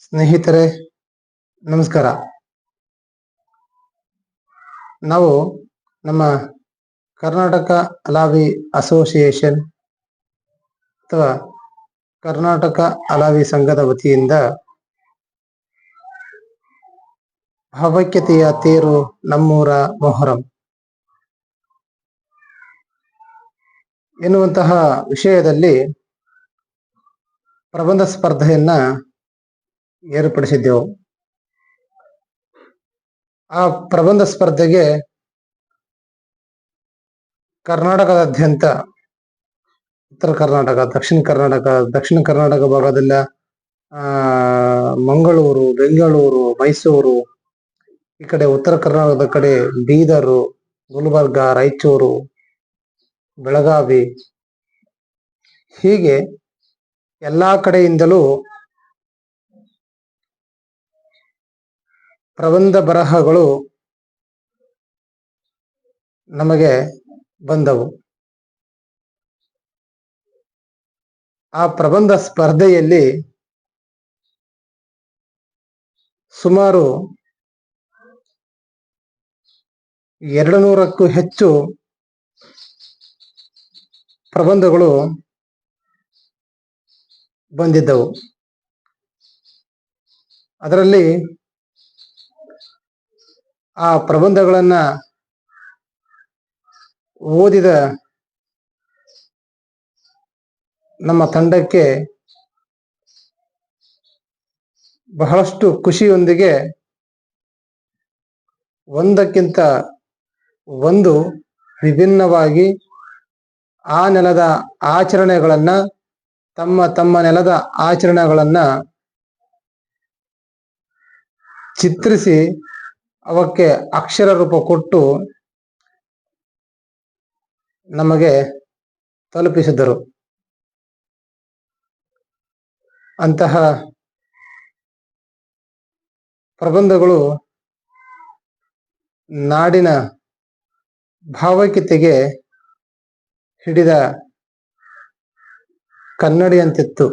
ಸ್ನೇಹಿತರೆ, ನಮಸ್ಕಾರ. ನಾವು ನಮ್ಮ ಕರ್ನಾಟಕ ಅಲಾವಿ ಅಸೋಸಿಯೇಷನ್ ಅಥವಾ ಕರ್ನಾಟಕ ಅಲಾವಿ ಸಂಘದ ವತಿಯಿಂದ ಭಾವೈಕ್ಯತೆಯ ತೇರು ನಮ್ಮೂರ ಮೊಹರಂ ಎನ್ನುವಂತಹ ವಿಷಯದಲ್ಲಿ ಪ್ರಬಂಧ ಸ್ಪರ್ಧೆಯನ್ನ ಏರ್ಪಡಿಸಿದ್ದೆವು. ಆ ಪ್ರಬಂಧ ಸ್ಪರ್ಧೆಗೆ ಕರ್ನಾಟಕದಾದ್ಯಂತ ಉತ್ತರ ಕರ್ನಾಟಕ, ದಕ್ಷಿಣ ಕರ್ನಾಟಕ ಭಾಗದಲ್ಲ ಮಂಗಳೂರು, ಬೆಂಗಳೂರು, ಮೈಸೂರು, ಈ ಕಡೆ ಉತ್ತರ ಕರ್ನಾಟಕದ ಕಡೆ ಬೀದರು, ಗುಲ್ಬರ್ಗ, ರಾಯಚೂರು, ಬೆಳಗಾವಿ, ಹೀಗೆ ಎಲ್ಲಾ ಕಡೆಯಿಂದಲೂ ಪ್ರಬಂಧ ಬರಹಗಳು ನಮಗೆ ಬಂದವು. ಆ ಪ್ರಬಂಧ ಸ್ಪರ್ಧೆಯಲ್ಲಿ ಸುಮಾರು 200ಕ್ಕೂ ಹೆಚ್ಚು ಪ್ರಬಂಧಗಳು ಬಂದಿದ್ದವು. ಅದರಲ್ಲಿ ಆ ಪ್ರಬಂಧಗಳನ್ನ ಓದಿದ ನಮ್ಮ ತಂಡಕ್ಕೆ ಬಹಳಷ್ಟು ಖುಷಿಯೊಂದಿಗೆ ಒಂದಕ್ಕಿಂತ ಒಂದು ವಿಭಿನ್ನವಾಗಿ ಆ ನೆಲದ ಆಚರಣೆಗಳನ್ನ, ತಮ್ಮ ನೆಲದ ಆಚರಣೆಗಳನ್ನ ಚಿತ್ರಿಸಿ ಅವಕ್ಕೆ ಅಕ್ಷರ ರೂಪ ಕೊಟ್ಟು ನಮಗೆ ತಲುಪಿಸಿದರು. ಅಂತಹ ಪ್ರಬಂಧಗಳು ನಾಡಿನ ಭಾವೈಕ್ಯತೆಗೆ ಹಿಡಿದ ಕನ್ನಡಿಯಂತಿತ್ತು.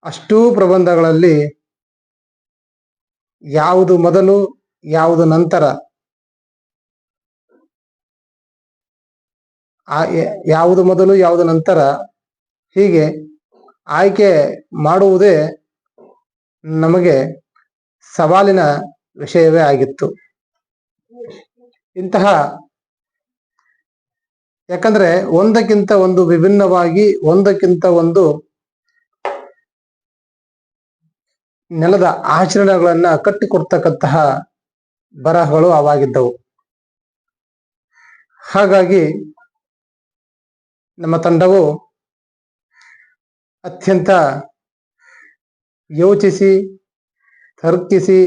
ಅಷ್ಟೂ ಪ್ರಬಂಧಗಳಲ್ಲಿ ಯಾವುದು ಮೊದಲು ಯಾವುದು ನಂತರ, ಯಾವುದು ನಂತರ ಹೀಗೆ ಆಯ್ಕೆ ಮಾಡುವುದೇ ನಮಗೆ ಸವಾಲಿನ ವಿಷಯವೇ ಆಗಿತ್ತು. ಯಾಕಂದ್ರೆ ಒಂದಕ್ಕಿಂತ ಒಂದು ವಿಭಿನ್ನವಾಗಿ, ಒಂದಕ್ಕಿಂತ ಒಂದು ನೆಲದ ಆಚರಣೆಗಳನ್ನ ಕಟ್ಟಿಕೊಡ್ತಕ್ಕಂತಹ ಬರಹಗಳು ಅವಾಗಿದ್ದವು. ಹಾಗಾಗಿ ನಮ್ಮ ತಂಡವು ಅತ್ಯಂತ ಯೋಚಿಸಿ, ತರ್ಕಿಸಿ,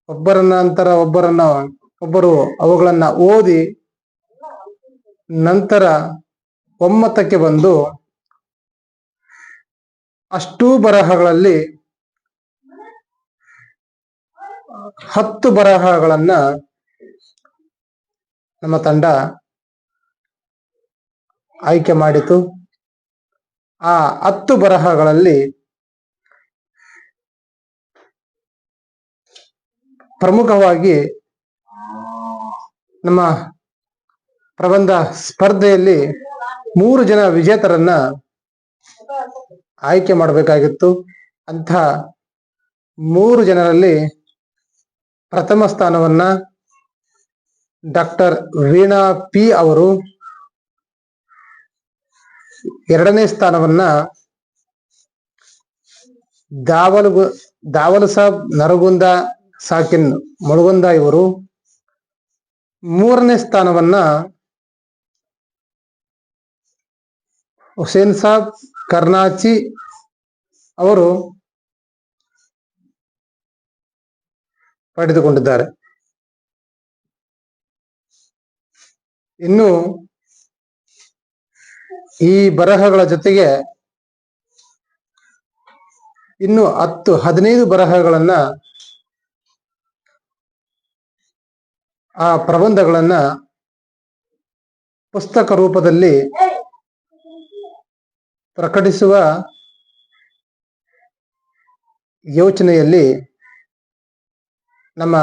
ಒಬ್ಬರು ಅವುಗಳನ್ನ ಓದಿ ನಂತರ ಒಮ್ಮತಕ್ಕೆ ಬಂದು ಅಷ್ಟೂ ಬರಹಗಳಲ್ಲಿ 10 ಬರಹಗಳನ್ನ ನಮ್ಮ ತಂಡ ಆಯ್ಕೆ ಮಾಡಿತು. ಆ 10 ಬರಹಗಳಲ್ಲಿ ಪ್ರಮುಖವಾಗಿ ನಮ್ಮ ಪ್ರಬಂಧ ಸ್ಪರ್ಧೆಯಲ್ಲಿ 3 ಜನ ವಿಜೇತರನ್ನ ಆಯ್ಕೆ ಮಾಡಬೇಕಾಗಿತ್ತು. ಅಂಥ 3 ಜನರಲ್ಲಿ ಪ್ರಥಮ ಸ್ಥಾನವನ್ನ ಡಾಕ್ಟರ್ ವೀಣಾ ಪಿ ಅವರು, ಎರಡನೇ ಸ್ಥಾನವನ್ನ ದಾವಲ್ ಸಾಬ್ ನರಗುಂದ ಸಾಕಿನ್ ಮುಳಗುಂದ ಇವರು, ಮೂರನೇ ಸ್ಥಾನವನ್ನ ಹುಸೇನ್ ಸಾಬ್ ಕರ್ನಾಚಿ ಅವರು ಪಡೆದುಕೊಂಡಿದ್ದಾರೆ. ಇನ್ನು ಈ ಬರಹಗಳ ಜೊತೆಗೆ ಇನ್ನು 10-15 ಬರಹಗಳನ್ನ, ಆ ಪ್ರಬಂಧಗಳನ್ನ ಪುಸ್ತಕ ರೂಪದಲ್ಲಿ ಪ್ರಕಟಿಸುವ ಯೋಚನೆಯಲ್ಲಿ ನಮ್ಮ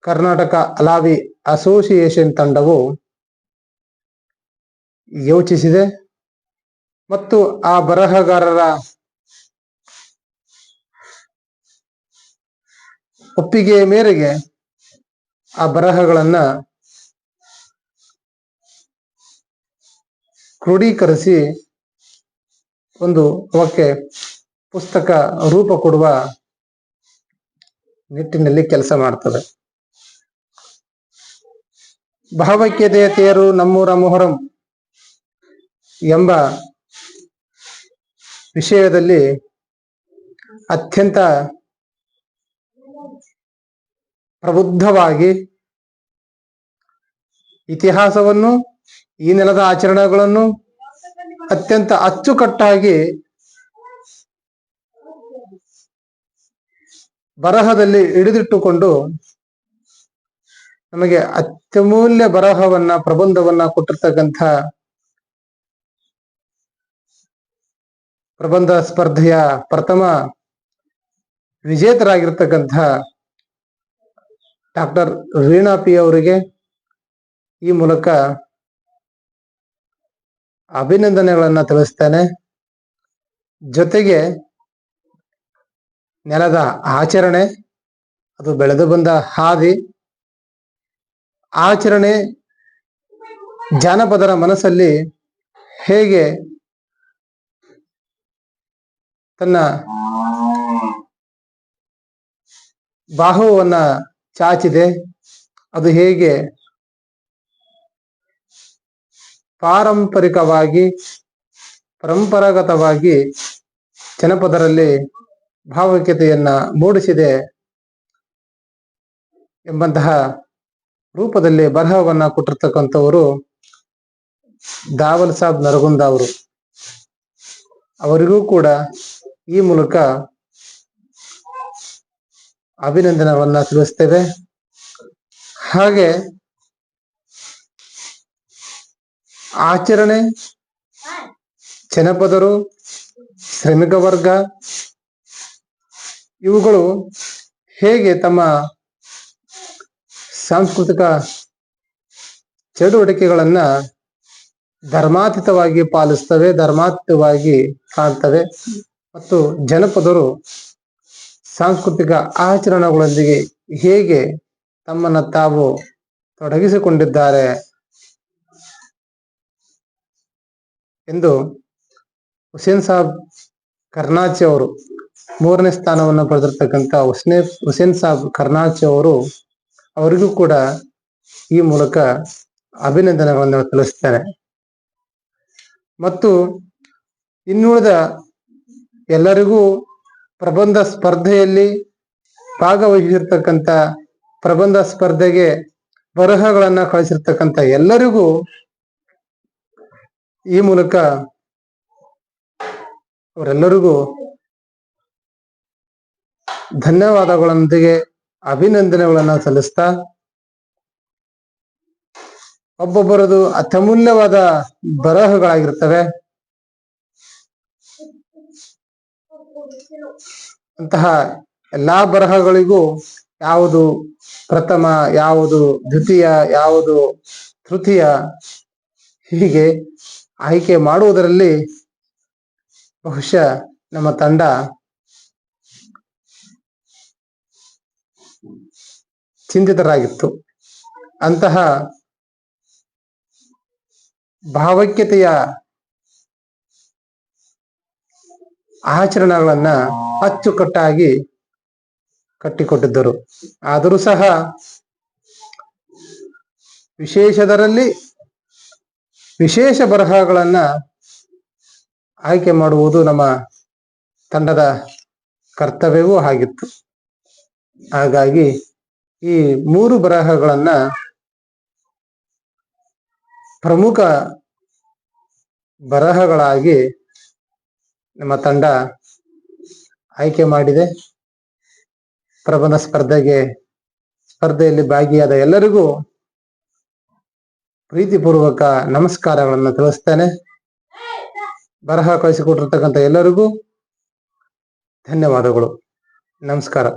ಕರ್ನಾಟಕ ಅಲಾವಿ ಅಸೋಸಿಯೇಷನ್ ತಂಡವು ಯೋಚಿಸಿದೆ ಮತ್ತು ಆ ಬರಹಗಾರರ ಒಪ್ಪಿಗೆಯ ಮೇರೆಗೆ ಆ ಬರಹಗಳನ್ನ ಕ್ರೋಢೀಕರಿಸಿ ಒಂದು ಅವಕ್ಕೆ ಪುಸ್ತಕ ರೂಪ ಕೊಡುವ ನಿಟ್ಟಿನಲ್ಲಿ ಕೆಲಸ ಮಾಡ್ತದೆ. ಭಾವೈಕ್ಯತೆಯ ತೇರು ನಮ್ಮೂರ ಮೊಹರಂ ಎಂಬ ವಿಷಯದಲ್ಲಿ ಅತ್ಯಂತ ಪ್ರಬುದ್ಧವಾಗಿ ಇತಿಹಾಸವನ್ನು, ಈ ನೆಲದ ಆಚರಣೆಗಳನ್ನು ಅತ್ಯಂತ ಅಚ್ಚುಕಟ್ಟಾಗಿ ಬರಹದಲ್ಲಿ ಹಿಡಿದಿಟ್ಟುಕೊಂಡು ನಮಗೆ ಅತ್ಯಮೂಲ್ಯ ಬರಹವನ್ನ, ಪ್ರಬಂಧವನ್ನ ಕೊಟ್ಟಿರ್ತಕ್ಕಂಥ ಪ್ರಬಂಧ ಸ್ಪರ್ಧೆಯ ಪ್ರಥಮ ವಿಜೇತರಾಗಿರ್ತಕ್ಕಂಥ ಡಾಕ್ಟರ್ ವೀಣಾ ಪಿ ಅವರಿಗೆ ಈ ಮೂಲಕ ಅಭಿನಂದನೆಗಳನ್ನ ತಿಳಿಸ್ತೇನೆ. ಜೊತೆಗೆ ನೆಲದ ಆಚರಣೆ, ಅದು ಬೆಳೆದು ಬಂದ ಹಾದಿ, ಆಚರಣೆ ಜಾನಪದರ ಮನಸ್ಸಲ್ಲಿ ಹೇಗೆ ತನ್ನ ಬಾಹುವನ್ನ ಚಾಚಿದೆ, ಅದು ಹೇಗೆ ಪರಂಪರಾಗತವಾಗಿ ಜನಪದರಲ್ಲಿ ಭಾವೈಕ್ಯತೆಯನ್ನ ಮೂಡಿಸಿದೆ ಎಂಬಂತಹ ರೂಪದಲ್ಲಿ ಬರಹವನ್ನ ಕೊಟ್ಟಿರ್ತಕ್ಕಂಥವರು ದಾವಲ್ ಸಾಬ್ ನರಗುಂದ ಅವರು. ಅವರಿಗೂ ಕೂಡ ಈ ಮೂಲಕ ಅಭಿನಂದನೆಗಳನ್ನ ತಿಳಿಸ್ತೇವೆ. ಹಾಗೆ ಆಚರಣೆ, ಜನಪದರು, ಶ್ರಮಿಕ ವರ್ಗ ಇವುಗಳು ಹೇಗೆ ತಮ್ಮ ಸಾಂಸ್ಕೃತಿಕ ಚಟುವಟಿಕೆಗಳನ್ನ ಧರ್ಮಾತೀತವಾಗಿ ಪಾಲಿಸ್ತವೆ, ಧರ್ಮಾತೀತವಾಗಿ ಕಾಣ್ತವೆ ಮತ್ತು ಜನಪದರು ಸಾಂಸ್ಕೃತಿಕ ಆಚರಣೆಗಳೊಂದಿಗೆ ಹೇಗೆ ತಮ್ಮನ್ನು ತಾವು ತೊಡಗಿಸಿಕೊಂಡಿದ್ದಾರೆ ಎಂದು ಹುಸೇನ್ ಸಾಬ್ ಕರ್ನಾಚಿ ಅವರು, 3ನೇ ಸ್ಥಾನವನ್ನು ಪಡೆದಿರ್ತಕ್ಕಂಥ ಹುಸೇನ್ ಸಾಬ್ ಕರ್ನಾಚಿ ಅವರಿಗೂ ಕೂಡ ಈ ಮೂಲಕ ಅಭಿನಂದನೆಗಳನ್ನು ತಿಳಿಸ್ತೇನೆ. ಮತ್ತು ಇನ್ನುಳಿದ ಎಲ್ಲರಿಗೂ ಪ್ರಬಂಧ ಸ್ಪರ್ಧೆಯಲ್ಲಿ ಭಾಗವಹಿಸಿರ್ತಕ್ಕಂಥ, ಪ್ರಬಂಧ ಸ್ಪರ್ಧೆಗೆ ಬರಹಗಳನ್ನ ಕಳಿಸಿರ್ತಕ್ಕಂಥ ಎಲ್ಲರಿಗೂ ಈ ಮೂಲಕ ಅವರೆಲ್ಲರಿಗೂ ಧನ್ಯವಾದಗಳೊಂದಿಗೆ ಅಭಿನಂದನೆಗಳನ್ನ ಸಲ್ಲಿಸ್ತಾ, ಒಬ್ಬೊಬ್ಬರದು ಅತ್ಯಮೂಲ್ಯವಾದ ಬರಹಗಳಾಗಿರ್ತವೆ. ಅಂತಹ ಎಲ್ಲಾ ಬರಹಗಳಿಗೂ ಯಾವುದು ಪ್ರಥಮ, ಯಾವುದು ದ್ವಿತೀಯ, ಯಾವುದು ತೃತೀಯ ಹೀಗೆ ಆಯ್ಕೆ ಮಾಡುವುದರಲ್ಲಿ ಬಹುಶಃ ನಮ್ಮ ತಂಡ ಚಿಂತಿತರಾಗಿತ್ತು. ಅಂತಹ ಭಾವೈಕ್ಯತೆಯ ಆಚರಣೆಗಳನ್ನ ಅಚ್ಚುಕಟ್ಟಾಗಿ ಕಟ್ಟಿಕೊಟ್ಟಿದ್ದರು. ಆದರೂ ಸಹ ವಿಶೇಷದರಲ್ಲಿ ವಿಶೇಷ ಬರಹಗಳನ್ನ ಆಯ್ಕೆ ಮಾಡುವುದು ನಮ್ಮ ತಂಡದ ಕರ್ತವ್ಯವೂ ಆಗಿತ್ತು. ಹಾಗಾಗಿ ಈ 3 ಬರಹಗಳನ್ನ ಪ್ರಮುಖ ಬರಹಗಳಾಗಿ ನಮ್ಮ ತಂಡ ಆಯ್ಕೆ ಮಾಡಿದೆ. ಪ್ರಬಂಧ ಸ್ಪರ್ಧೆಯಲ್ಲಿ ಭಾಗಿಯಾದ ಎಲ್ಲರಿಗೂ ಪ್ರೀತಿಪೂರ್ವಕ ನಮಸ್ಕಾರಗಳನ್ನು ತಿಳಿಸ್ತೇನೆ. ಬರಹ ಕಳಿಸಿಕೊಟ್ಟಿರ್ತಕ್ಕಂಥ ಎಲ್ಲರಿಗೂ ಧನ್ಯವಾದಗಳು. ನಮಸ್ಕಾರ.